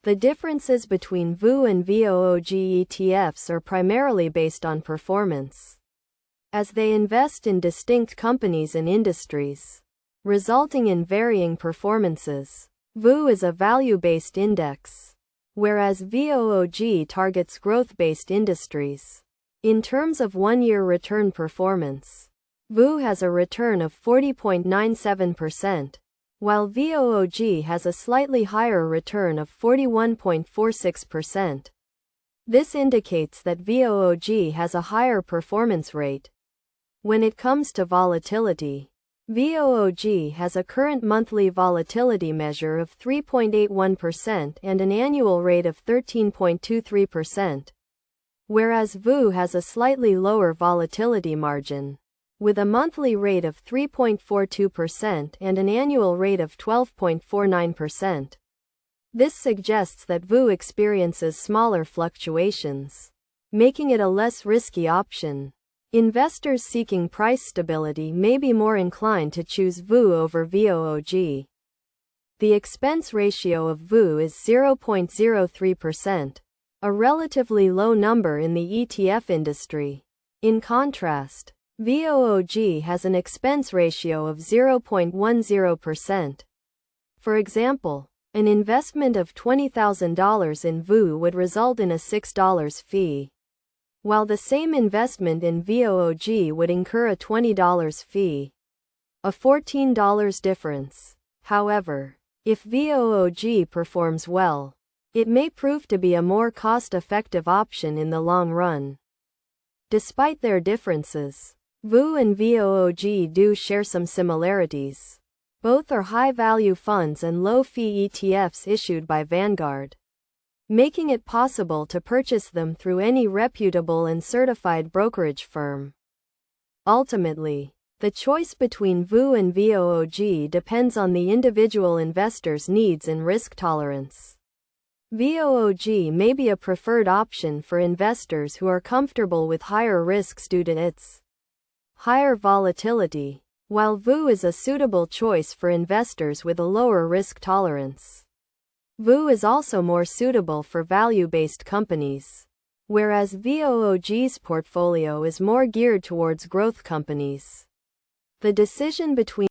The differences between VOO and VOOG ETFs are primarily based on performance, as they invest in distinct companies and industries, resulting in varying performances. VOO is a value-based index, whereas VOOG targets growth-based industries. In terms of one-year return performance, VOO has a return of 40.97%, while VOOG has a slightly higher return of 41.46%. This indicates that VOOG has a higher performance rate. When it comes to volatility, VOOG has a current monthly volatility measure of 3.81% and an annual rate of 13.23%, whereas VOO has a slightly lower volatility margin, with a monthly rate of 3.42% and an annual rate of 12.49%. This suggests that VOO experiences smaller fluctuations, making it a less risky option. Investors seeking price stability may be more inclined to choose VOO over VOOG. The expense ratio of VOO is 0.03%, a relatively low number in the ETF industry. In contrast, VOOG has an expense ratio of 0.10%. For example, an investment of $20,000 in VOO would result in a $6 fee, while the same investment in VOOG would incur a $20 fee, a $14 difference. However, if VOOG performs well, it may prove to be a more cost-effective option in the long run. Despite their differences, VOO and VOOG do share some similarities. Both are high-value funds and low-fee ETFs issued by Vanguard, making it possible to purchase them through any reputable and certified brokerage firm. Ultimately, the choice between VOO and VOOG depends on the individual investor's needs and risk tolerance. VOOG may be a preferred option for investors who are comfortable with higher risks due to its higher volatility, while VOO is a suitable choice for investors with a lower risk tolerance. VOO is also more suitable for value-based companies, whereas VOOG's portfolio is more geared towards growth companies. The decision between